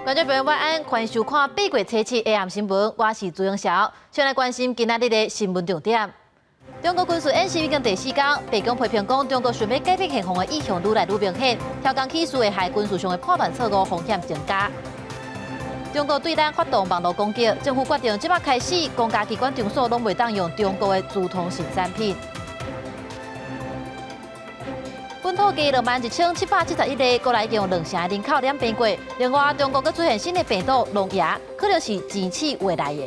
观众朋友晚安，欢迎收看8月7日的暗新闻，我是朱永晓。先来关心今仔日的新闻重点。中国军事演习已经第4天，白宫批评讲，中国想要改变现况的意向愈来愈明显，挑工起诉会害军事上的破断错误风险增加。中国对咱发动网络攻击，政府决定即马开始，公家机关场所拢袂当用中国的自通信产品。本土加21771例，国内已经有2成人口染病过。另外，中国阁出现新的病毒龙牙，可能是前次回来的。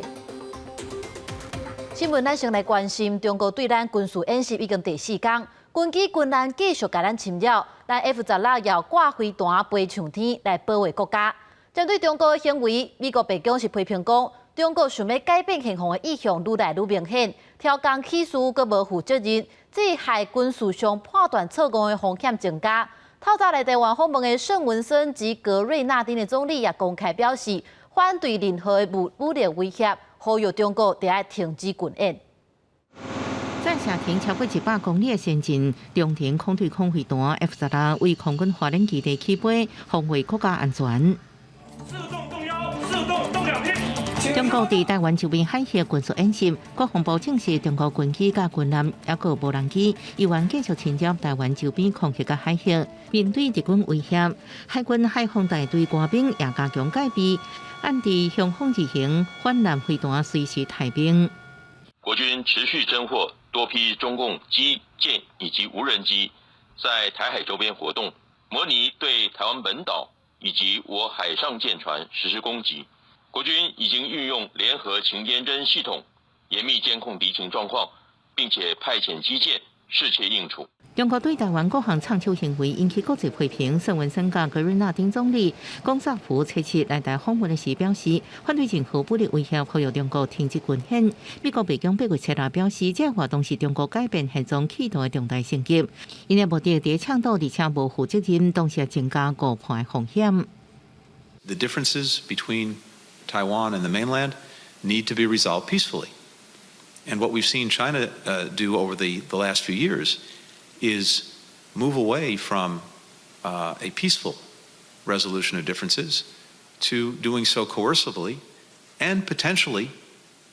新闻咱先来关心，中国对咱军事演习已经第4天，军机军舰继续甲咱侵扰，咱 F-16要挂飞弹飞上天来保卫国家。针对中国的行为，美国白宫是批评讲，中国想要改变现况的意向愈来愈明显，挑工起诉阁无负责任。这害军事上判断错误的风险增加。透早来台湾访问的盛文森及格瑞纳丁的总理也公开表示，反对任何的武力威胁，呼吁中国得要停止军演。在射程超过100公里的先进中程空对空飞弹 F-16为空军花莲基地起飞，防卫国家安全。中国伫台湾周边海峡军事演习，国防部证实中国军机甲军舰还有无人机依然继续侵扰台湾周边空域甲海峡。面对日军威胁，海军海防大队官兵也加强戒备，暗地向风执行反舰飞弹随时抬兵。国军持续侦获多批中共机舰以及无人机在台海周边活动，模拟对台湾本岛以及我海上舰船实施攻击。国军已经运用联合情监侦系统，严密监控敌情状况，并且派遣机舰适切应处。中国对台湾各项唱秋行为引起国际批评。盛文森甲格瑞纳丁总理龚萨福初次来台访问的时表示，反对任何武力威胁，呼吁中国停止军演。美国白宫8月7日表示，这活动是中国改变现状企图的重大升级，因的目的伫倡导而且无负责任，同时增加误判的风险。The differences between Taiwan and the mainland need to be resolved peacefully. And what we've seen China do over the last few years is move away from a peaceful resolution of differences to doing so coercively and potentially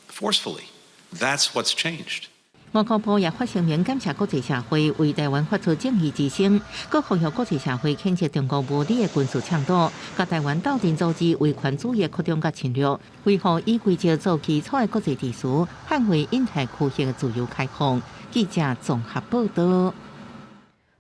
forcefully. That's what's changed. 外交部也发声明感谢国际社会为台湾发出正义之声，佮呼吁国际社会谴责中国无理的军事倡导，甲台湾斗阵组织威权主义的扩张甲侵略，维护以规则做基础的国际秩序，捍卫印太区域的自由开放。记者综合报道。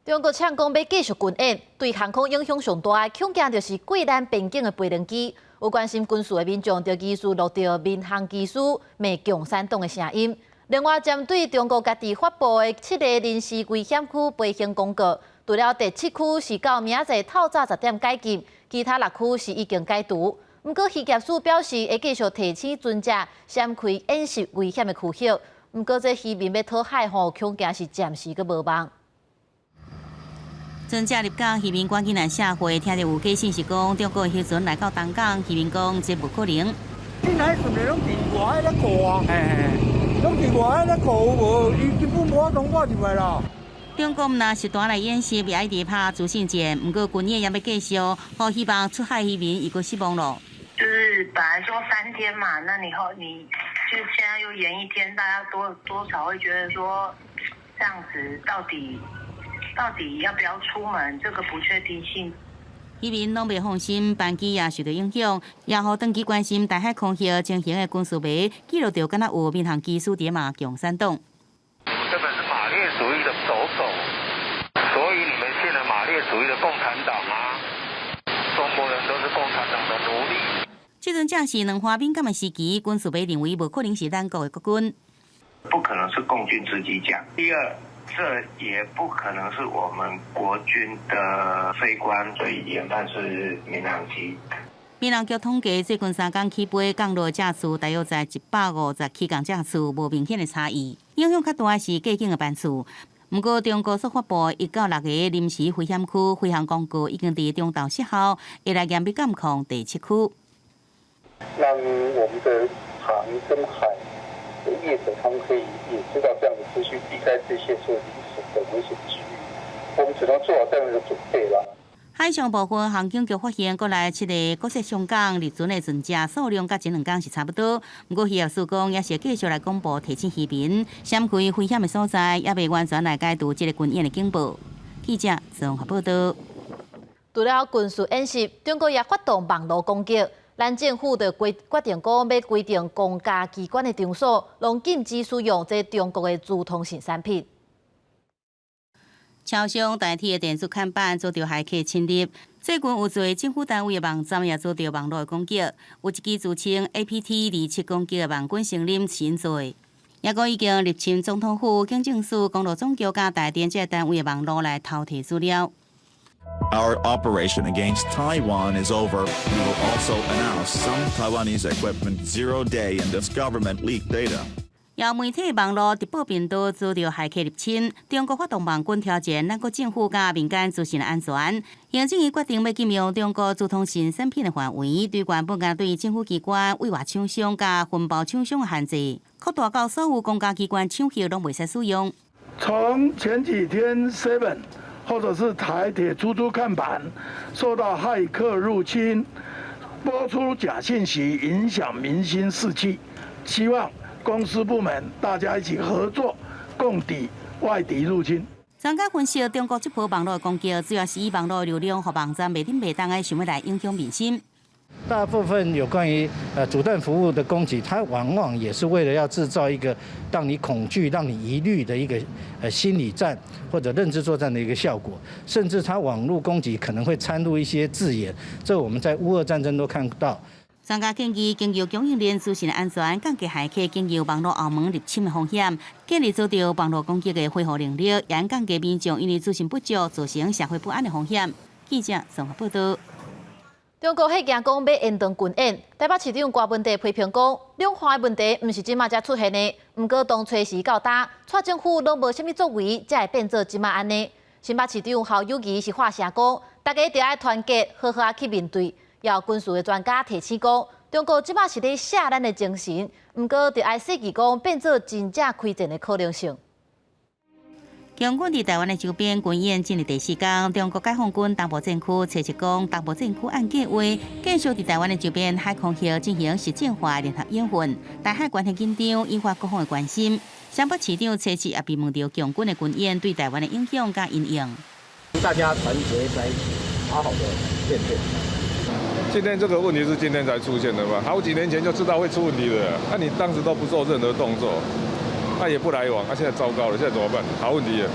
中国呛讲要继续军演，对航空影响上大的恐惊就是过咱边境的飞轮机。有关心军事的民众，就继续录到民航机师骂共产党的声音。另外，针对中国家己发布的7个临时危险区飞行公告，除了第7区是到明仔透早10点解禁，其他6区是已经解除。不过，渔业署表示会继续提醒船只闪开演习危险的区域。不过，这渔民要讨海恐惊是暂时阁无望。船只入港，渔民赶紧来社会，听到有假信息讲中国的渔船来到东港，渔民讲这无可能。你来船嚟拢伫外咧过啊？拢伫外咧过无？伊根本无法通我入来啦。中国若是单来演习，也一直拍主信件，不过军演也要继续，好希望出海渔民伊个失望咯。就是本来说3天嘛，那你就现在又延1天，大家多少会觉得说这样子到底要不要出门，这个不确定性。渔民拢袂放心，班机也受到影响，也互长期关心台海空域情形的军事迷记录到，敢若有民航机师伫骂共产党。这个是马列主义的走狗，所以你们信了马列主义的共产党啊！中国人都是共产党的奴隶。这阵正是两花敏感的时期，军事迷认为无可能是咱国的国军，不可能是共军自己讲。第二，这也不可能是我们国军的飞官，所以研判是民航机。民航局统计，最近3天起飞降落架次大约在157架架次，无明显的差异。影响较大的是过境的班次。不过，中国所发布1到6个临时危险区飞行公告已经在中昼失效，会来严密监控第7区。让我们的航跟海的业者，他们可以也知道这样的资讯，避开这些所有临时的危险区域。我们只能做好这样的准备了。海上部分航警局发现，国内7个国际上港入船的船只数量，甲前2天是差不多。不过渔业署讲，也是继续来公布提醒渔民，闪开危险的所在，也未完全来解除这个军演的警报。记者综合报道。除了军事演习，中国也发动网络攻击。咱政府就决定讲要规定公家机关的场所，拢禁止使用这中国的资通讯产品。超商代替的电子看板遭到骇客侵入，最近有侪政府单位的网站也遭到网络的攻击，有一支自称 APT27攻击的网军成立真罪，也讲已经入侵总统府、警政署、公路总局甲台电这单位的网络来偷摕资料。Our operation against Taiwan is over. We will also announce some Taiwanese equipment 0 day in this government leaked data. 由媒体网络直播频道遭到骇客入侵，中国发动网军挑战咱国政府甲民间资讯安全。行政院决定要禁用中国资通讯产品的范围，对原本甲对政府机关、委外厂商甲分包厂商的限制，扩大到所有公家机关厂号拢袂使使用。从前几天 7或者是台铁出租看板受到骇客入侵，播出假信息，影响民心士气。希望公司部门大家一起合作，共抵外敌入侵。专家分析，中国这波网络的攻击，主要是以网络流量和网站袂顶袂当的，想要来影响民心。大部分有关于阻断服务的攻击，它往往也是为了要制造一个让你恐惧、让你疑虑的一个心理战或者认知作战的一个效果，甚至它网络攻击可能会掺入一些字眼，这我们在乌俄战争都看到。专家建议，经由供应链资讯安全，降低骇客经由网络后门入侵的风险，建立遭到网络攻击的恢复能力，也降低民众因为资讯不足造成社会不安的风险。记者综合报道。中国迄件讲要延长军演，台北市长郭文地批评讲，两岸的问题毋是即马才出现的，毋过当初时到打，蔡政府拢无啥物作为，才会变做即马安尼。新北市长侯友宜是发声讲，大家着爱团结，好好去面对。要军事的专家提醒讲，中国即马是咧吓咱的精神，毋过着爱设计讲变做真正开战的可能性。共军伫台湾的周边军演进入第4天，中国解放军东部战区查实讲，东部战区按计划继续伫台湾的周边海空域进行实践化联合演训，台海关系紧张，引发各方的关心。新北市长查实也被问到共军的军演对台湾的影响甲阴影。大家团结在一起，好好的面对。今天这个问题是今天才出现的吧？好几年前就知道会出问题的，那你当时都不做任何动作。那也不来往，现在糟糕了，现在怎么办？好问题了。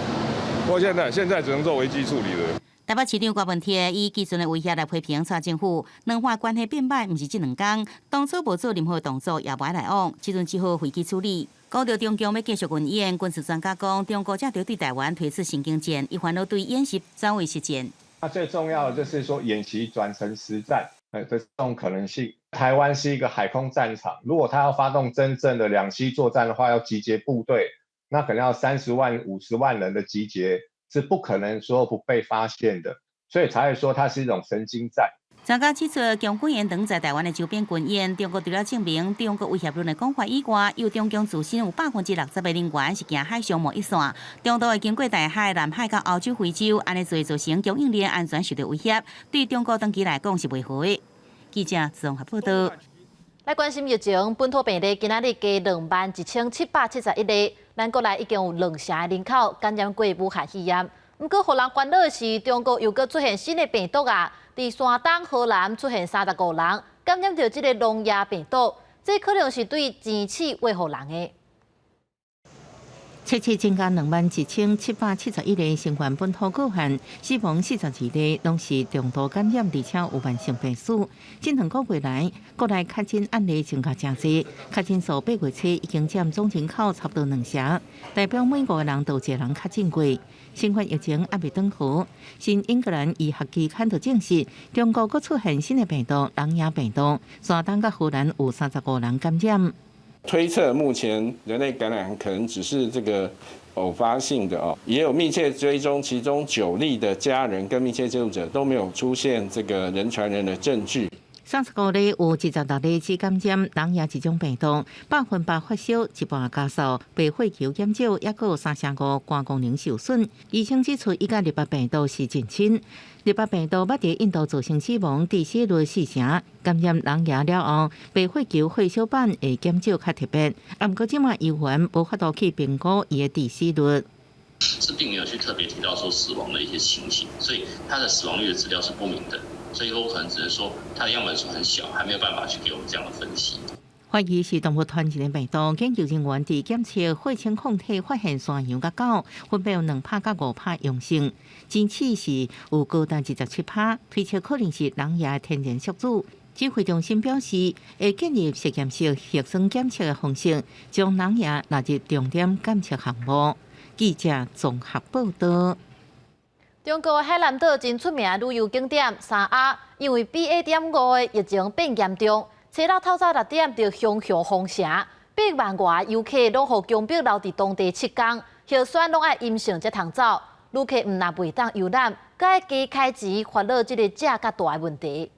不过现在只能做危机处理了。台北市长郭文铁以基准的威胁来批评蔡政府，两岸关系变歹，毋是这2天，当初无做任何动作，也无爱来往，即阵只好飞机处理。讲到中共要继续军演，军事专家讲，中国正着对台湾推出新经济，一烦恼对演习转为实践。那最重要的就是说，演习转成实战，这种可能性。台湾是一个海空战场，如果他要发动真正的两栖作战的话，要集结部队，那可能要30万、50万人的集结，是不可能说不被发现的，所以才会说它是一种神经战。专家指出，共军演长在台湾的周边军演，中国除了证明中国威胁论的讲法以外，有中共自身有60%的人员是行海上贸易线，中途会经过大海、南海到欧洲、非洲，安尼做造成供应链安全受到威胁，对中国长期来讲是袂好的。记者综合报道。来关心疫情，本土病例今仔日加21771例，咱国内已经有2成的人口感染过武汉肺炎。不过，互人烦恼的是，中国又搁出现新的病毒啊！伫山东、河南出现35人感染到这个聋哑病毒，这可能是对前试喂互人的。切切增加21771例新冠本土个案，死亡42例，拢是重度感染，而且有慢性病史。近2个月来，国内确诊案例增加真多，确诊数8月初已经占总人口差不多2成，代表每5个人都有1个人确诊过。新冠疫情还未转好，新英格兰医学期刊就证实，中国又出现新的病毒聋哑病毒，山东甲河南有35人感染。推测目前人类感染可能只是这个偶发性的哦，也有密切追踪其中9例的家人跟密切接触者都没有出现这个人传人的证据。35例有76例只感染狼牙一种病毒，100%发烧，一半加速，白血球减少，也有3.5肝功能受损。医生指出，伊甲日巴病毒是近亲。日巴病毒捌伫印度造成死亡致死率4成，感染狼牙了后，白血球血小板会减少较特别。不过，即马医院无法度去评估伊的致死率。是并没有去特别提到说死亡的一些情形，所以它的死亡率的资料是不明的，所以我可能只能说它的样本数很小，还没有办法去给我们这样的分析。怀疑是动物传染的病毒，研究人员伫检测血清抗体发现山羊甲狗分别有2%甲5%阳性，真气是有高达17%，推测可能是狼牙天然宿主。指挥中心表示，会建立实验室核酸检测的方式，将狼牙纳入重点检测项目。记者综合报道。中国海南岛真出名旅游景点三亚，因为 BA.5 的疫情变严重，初六透早6点就熊熊封城，8万外游客拢互强迫留伫当地7天，核酸拢爱阴性才通走。旅客毋但袂当游览，佮要加开钱，烦恼即个食较大的问题。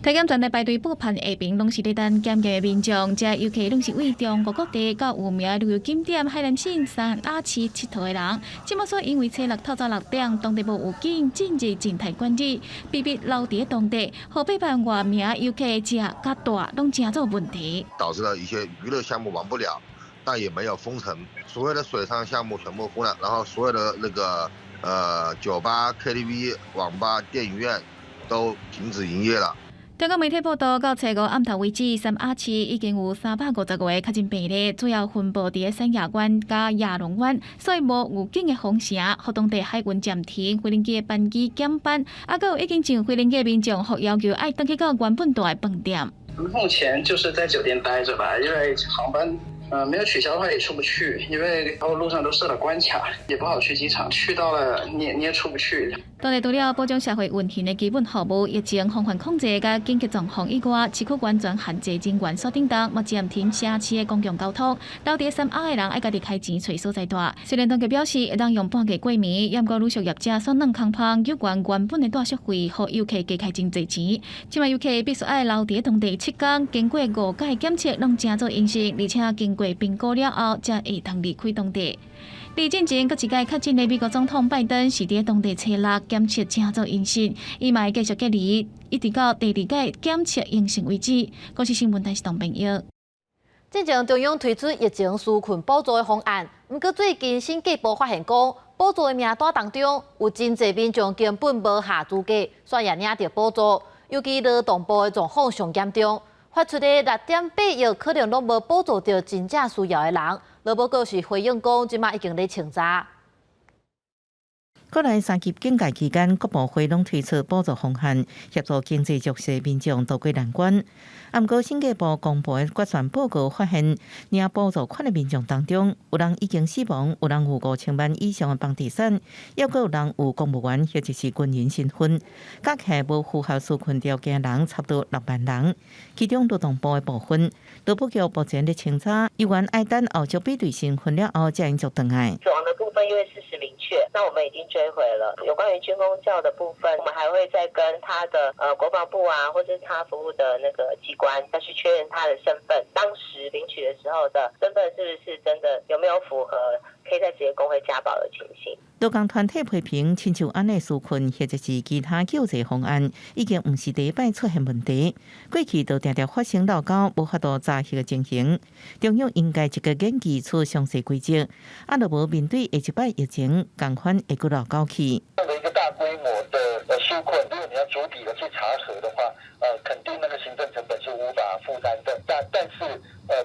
体检站内排队补办下边，拢是咧等检疫的民众，这尤其拢是为中国各地到有名旅游景点海南省三亚市佚佗的人。即马所因为初六透早6点，当地无预警进入静态管理，逼留伫当地，互8万外名游客食较大，拢真做问题，导致了一些娱乐项目玩不了，但也没有封城，所有的水上项目全部封了，然后所有的那个酒吧、KTV、网吧、电影院都停止营业了。中国媒体报道，到初5暗头为止，三亚市已经有350个确诊病例，主要分布伫三亚湾甲亚龙湾，所以无预警的封城，互当地海运暂停，飞机的班机减班，还有已经上飞机的民众，互要求爱登去到原本住的饭店。目前就是在酒店待着吧，因为航班没有取消的话也出不去，因为然后路上都设了关卡，也不好去机场，去到了你也出不去。当地除了保障社会运行的基本服务、疫情防范控制甲紧急状况以外，市区完全限制人员所顶档，目前停城市的公共交通，留伫三亚的人爱家己开钱找所在住。虽然当局表示会当用半价过暝，不过旅宿业者选软空胖，有关原本的住宿费，互游客加开真侪钱。即卖游客必须爱留伫当地7天，经过5届检测，拢正做阴性，而且经过评估了后，才会当离开当地。离进前，搁一届确诊的美国总统拜登是伫当地初6检测正做阴性，伊嘛会继续隔离，一直到第2届检测阴性为止。国视新闻台是唐朋友。之前中央推出疫情纾困补助的方案，不过最近审计部发现讲，补助的名单当中有真侪民众根本无下资格，却也领到补助，尤其劳动部的状况上严重。发出的6.8亿可能拢无补助到真正需要的人。劳保局是回应讲，即马已经咧清查。过来3级警戒期间，各部会拢推出补助方案，协助经济弱势民众渡过难关。不过，审计部公布的决算报告发现，领补助款的民众当中，有人已经死亡，有人有5000万以上的房地产，也有人有公务员或者是军人身份，加起来无符合纾困条件的人差不多6万人。其中劳动部的部分，劳保局目前咧清查，有关爱等后续比对身份了后，才应续转来。死亡的部分因为事实明确，那我们已经追回了。有关于军公教的部分，我们还会再跟他的国防部啊，或者是他服务的那个机关再去确认他的身份，当时领取的时候的身份是不是真的有没有符合可以在职业工会加保的情形。劳工团体批评，亲像安尼纾困或者是其他救济方案，已经不是第一摆出现问题。过去都常常发生闹交，无法度查核的情形。中央应该一个研究出详细规则，若无面对下一摆疫情，共款会搁闹交起。这样的一个大规模的纾困，如果你要逐笔的去查核的话，肯定那个行政成本是无法负担的。但是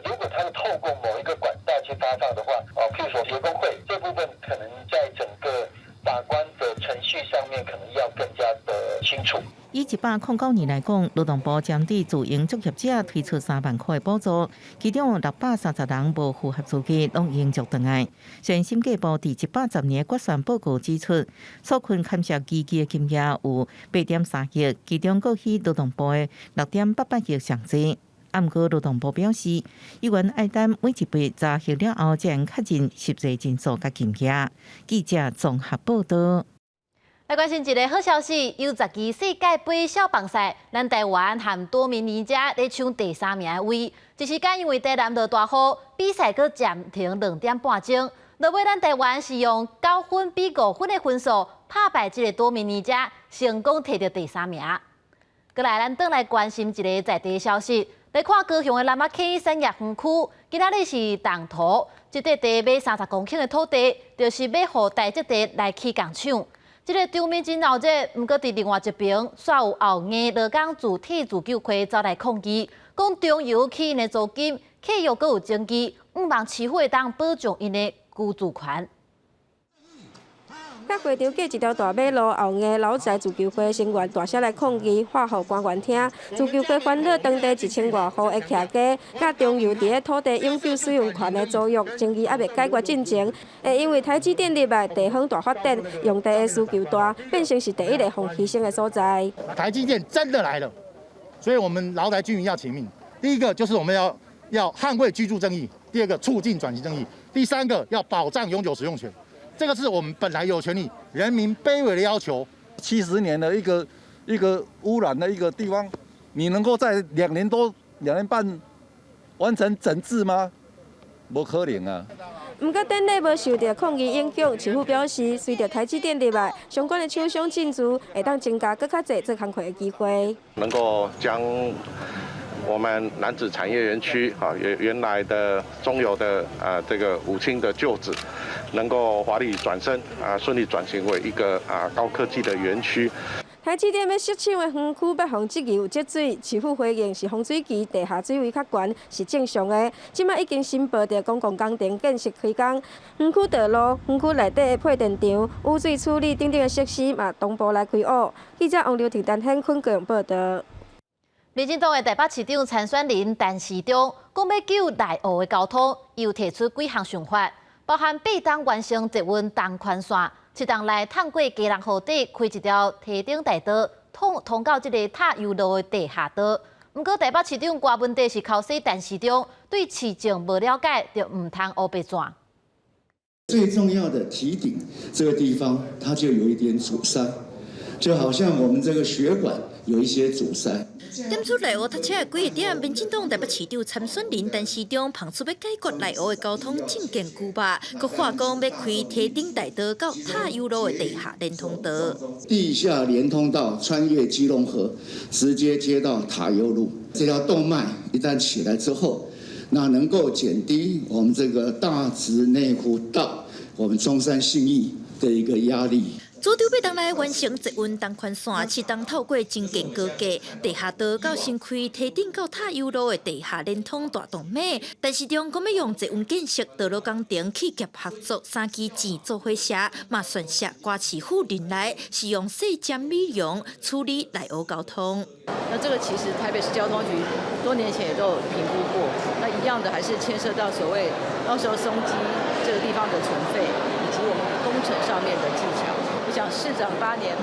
如果它是透过某一个管道去发放的话，譬如说职业工会这部分，可能在整个把关的程序上面，可能要更加的清楚。以109年来讲，劳动部针对自营作业者推出3万块的补助，其中有630人无符合资格，拢应续转来。虽然审计部第110年决算报告指出，纾困勘涉基金的金额有8.3亿，其中过去劳动部的6.88亿上济。不过劳动部表示，依然爱等每一笔查核了后，才能确认实际人数甲金额。记者综合报道。来关心一个好消息，U12世界杯小棒赛，咱台湾和多米尼加咧抢第3名的位。一时间因为台南落大雨，比赛搁暂停2点半钟。落尾咱台湾是用9分比5分的分数打败这个多米尼加，成功摕到第3名。过来，咱转来关心一个在地的消息。来看高雄的南仔溪产业园区，今仔日是动土，这块地买30公顷的土地，就是要互台积电来起工厂。这个场面真闹热，不过伫另外一边，煞有后硬劳工自体自救会走来抗议，讲中油起因的租金契约阁有争议，毋望市府当保障因的居住权。甲会场隔一条大马路后硬老宅自救会成员大声来抗议，话互官员听。自救会烦恼当地1000多户的徛家，甲中油伫咧土地永久使用权的租约争议还未解决进程，会因为台积电入来地方大发展，用地的需求大，变成是第一个互牺牲的所在。台积电真的来了，所以我们劳台居民要请命。第一个就是我们要捍卫居住正义，第二个促进转型正义，第三个要保障永久使用权。这个是我们本来有权利，人民卑微的要求。70年的一个污染的一个地方，你能够在2年半完成整治吗？不可能啊！不过，典礼无受到抗议影响，市府表示，随着台积电入来，相关的厂商进驻，会当增加更较侪做工课的机会。能够将我们楠梓产业园区原来的中油的这个武清的旧址，能够华丽转身顺利转型为一个高科技的园区。台积电要设厂的园区要防积油积水，市府回应是风水期地下水位较悬是正常的。即马已经申报着公共工程建设开工，园区道路、园区内底的配电厂、污水处理等等的设施嘛同步来开学。记者王刘婷、陈hen坤高雄报道。民进党的台北市长陈选仁陈市长讲要救内湖的交通，又提出几项想法，包含8档完成捷运东宽线，7档来探过基隆河底开一条堤顶大道，通到这个塔悠路的地下道。不过台北市长郭文地是考试陈市长对市政无了解，就唔通黑白转。最重要的堤顶这个地方，它就有一点阻塞，就好像我们这个血管有一些阻塞。点出内湖塞车的几个点，民进党台北市长陈选仁陈市长捧出要解决内湖的交通正见牛肉，佮话讲要开堤顶大道到塔悠路的地下连通道。地下连通道穿越基隆河，直接接到塔悠路。这条动脉一旦起来之后，那能够减低我们这个大直内湖到我们中山信义的一个压力。组长要当来完成捷运东宽线，7档透过真建高架地下道到新开堤顶到塔悠路的地下连通大动脉。陈市长讲要用捷运建设、道路工程、企业合作3支箭做伙写，嘛算下瓜市府人来是用细针美容处理内湖交通。那这个其实台北市交通局多年前也都有评估过，那一样的还是牵涉到所谓到时候松基这个地方的存废，以及我们工程上面的技巧。我想市长8年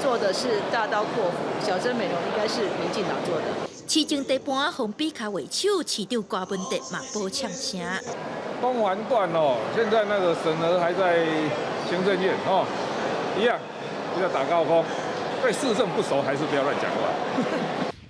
做的是大刀阔斧，小针美容应该是民进党做的。市政地盘红笔卡为首，市长郭文德嘛报呛声。崩完段哦，现在那个审核还在行政院哦，一样要打高空。对市政不熟，还是不要乱讲话。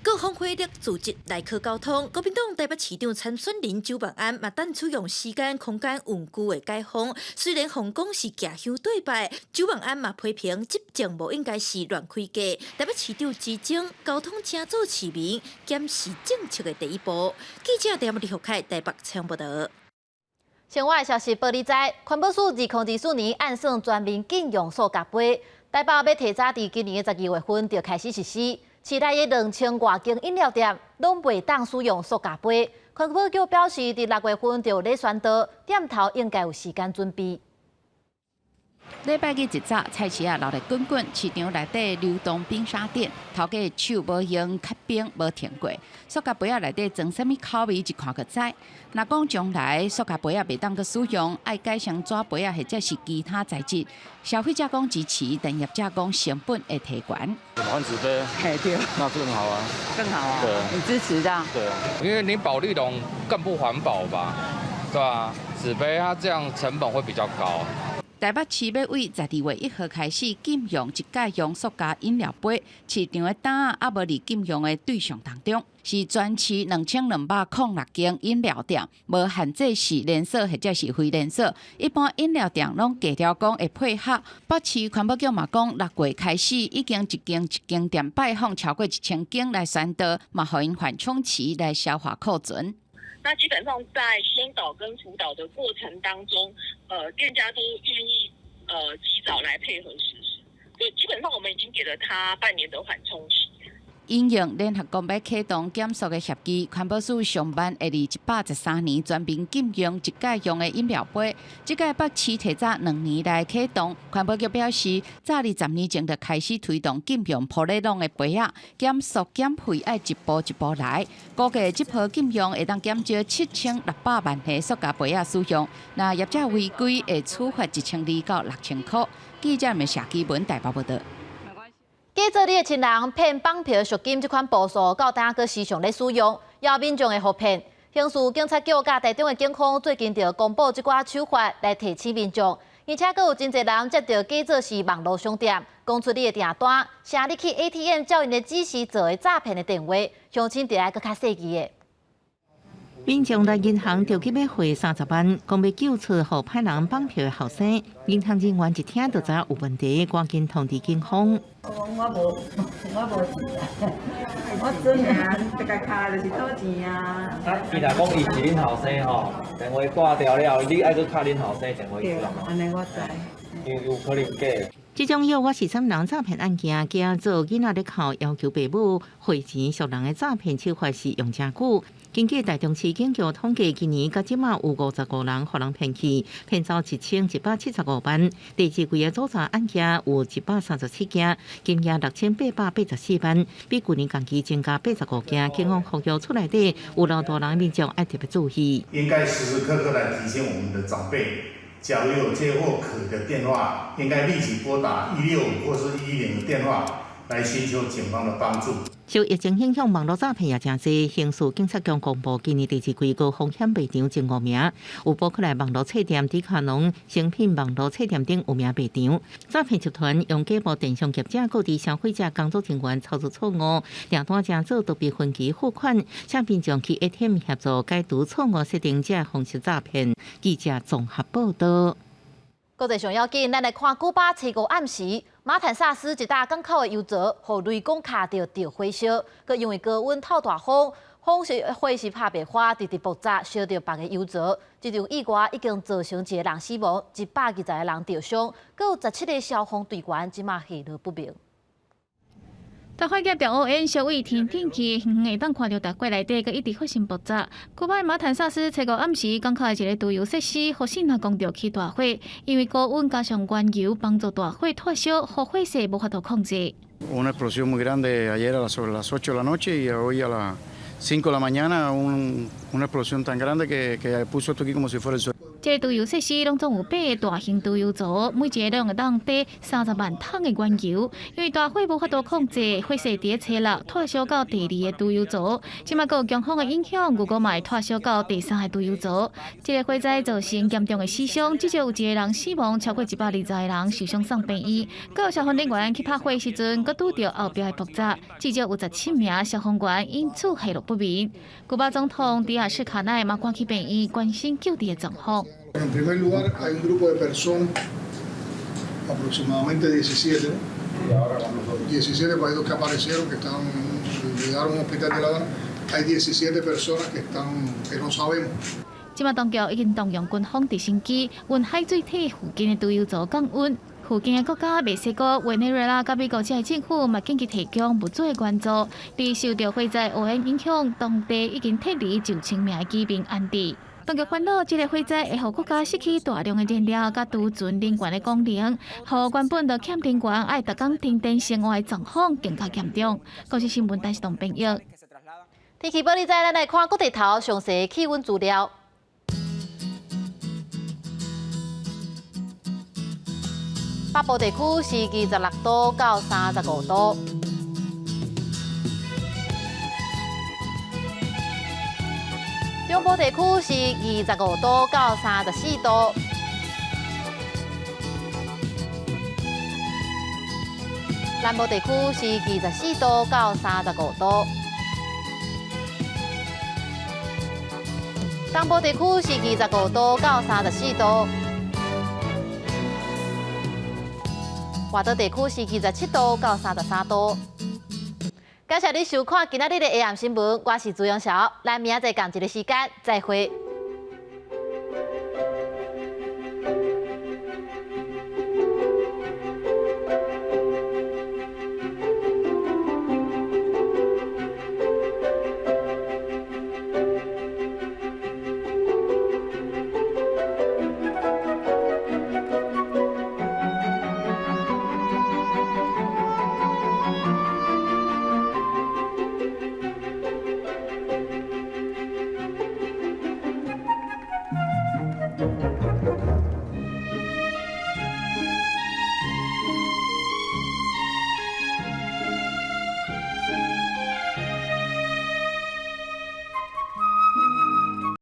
各方火力组织来科交通，国民党台北市长陈选仁、周万安嘛等取用时间、空间稳固的解封。虽然红讲是假乡对白，周万安嘛批评执政无应该是乱开价。台北市长指证交通正做市民检视政策的第一步。记者陈李福凯台北采访报道。另外消息报你知，环保署2024年按算全面禁用塑胶杯，台北要提早伫今年的12月份就开始实施。市内的2000多间饮料店拢袂当使用塑胶杯。环保局表示，伫6月份就咧宣导，店头应该有时间准备。礼拜日一早，菜市啊闹热滚滚，市场内底流动冰沙店，头家手无用吸冰无停过，塑胶杯仔内底装啥物口味，一看就知。若讲将来塑胶杯仔袂当去使用，爱改成纸杯仔或者是其他材质。消费者讲支持，但业者讲成本会提悬。换纸杯，对，那更好啊，更好啊，对，你支持的？对啊，因为你保丽龙更不环保吧，对吧？纸杯它这样成本会比较高。台台北市要为12月1號開始禁用一介用塑膠飲料杯，市場的單也無離禁用的對象當中，是全市2206間飲料店，無限制是連鎖或者是非連鎖。一般飲料店攏強調講會配合。北市環保局嘛講，6月開始已經一間店拜訪超過1000間來宣導，嘛互因緩衝期來消化庫存。那基本上在宣導跟輔導的過程當中，店家都願意及早來配合實施，所以基本上我們已經給了他半年的緩衝期。因應聯合國要啟動減塑的協議，環保署上班會於113年全面禁用一介用的飲料杯。這屆北市提早2年來啟動，環保局表示，早20年前就開始推動禁用玻璃攏的杯仔，減塑減廢愛一步一步來。估計這波禁用會當減少7600萬個塑膠杯仔使用，那業者違規會處罰1200到6000塊。記者們寫基本台北報道。假做你的親人騙綁票贖金這款步數，到今個時常咧使用，也民眾會互騙。刑事警察局甲台中的警方最近就公布這寡手法來提醒民眾，而且閣有真儕人接到假做是網絡商店，講出你的訂單，寫你去 ATM 照因的指示做的詐騙的電話，詳情就要閣較細緻的。民眾來銀行着急要匯30萬，講要救出互歹人綁票的後生，銀行人員一聽就知有問題，趕緊通知警方。我無錢啊！我真啊，一個卡就是倒錢啊！伊若講伊是恁後生吼，電話掛掉了，你愛去敲恁後生電話去啦嘛？安尼我知。有可能假。這種誘惑13人詐騙案件，假做囡仔咧靠要求父母匯錢贖人的詐騙手法是用真久。根據台中市警局統計，今年到即馬有55人互人騙去，騙走1175萬。第四季嘅組查案件有137件，金額6884萬，比去年同期增加85件。警方呼籲厝內底有老大人民眾要特別注意。應該時時刻刻來提醒我們的長輩，假如有接獲可的電話，應該立即撥打165或是110的電話，來尋求警方的幫助。受疫情影響，網絡詐騙也真濟。刑事警察局公布，今年第四季高風險賣場前5名，有包括來網絡冊店、迪卡儂、誠品網絡冊店等5名賣場。詐騙集團用假冒電商業者、各地消費者工作人員操作錯誤，訂單正做特別分期付款，向民眾去 ATM 協助解除錯誤設定者方式詐騙。記者綜合報道。國際上要緊，咱來看古巴7號暗時，馬坦薩斯一大港口的油槽，互雷公卡着火燒，佮因為高溫透大風，火是拍袂花，直直爆炸，燒着別個油槽。這場意外已經造成1個人死亡，120個人受傷，佮有17個消防隊員即馬下落不明。台海協調 ON 小為天氣，會當看到大國內底佮一直發生爆炸。古巴馬坦薩斯7號暗時，港口的一個塗油設施發生講着起大火，因為高溫加上原油幫助大火退燒，互火勢無法度控制。Una explosión muy grande ayer sobre las 8 de la noche y hoy a las 5 de la mañana una explosión tan grande que puso esto aquí como si fuera el suelo。这个涂油设施拢总有8个大型涂油槽，每一个拢会当底30万桶的原油。因为大火无法度控制，火势伫初六退烧到第2个涂油槽，即马有强风的影响，如果嘛会退烧到第3个涂油槽。这个火灾造成严重的死伤，至少有1个人死亡，超过120个人受伤送病院。各有消防人员去拍火时阵，佮拄到后壁的爆炸，至少有17名消防员因此下落不明。古巴总统迪亚士卡奈嘛赶去病院关心救治的状况。En primer lugar, hay un grupo de personas, aproximadamente 17, 17 países que aparecieron, que llegaron a un hospital de La Habana. Hay 17 personas que no sabemos. 即马當局已經動用軍方直升機，運海水體附近的塗油槽降溫。附近的國家墨西哥、委內瑞拉甲美國這政府嘛緊急提供物資的援助。對受到火災污染影響，當地已經撤離9000名的居民安置。當局煩惱這個火災會讓國家失去大量的燃料甲儲存能源的功能，讓原本就欠能源愛逐工停電生活的狀況更加嚴重。國際新聞台視同朋友。天氣報你知，咱來看各地頭詳細氣溫資料。北部地區是26度到35度。中部地區是25度到34度，南部地区是24度到35度，东部地区是25度到34度，华岛地区是27度到33度。感谢你收看今仔日的 AM 新闻，我是朱永晓，咱明仔载同一个时间再会。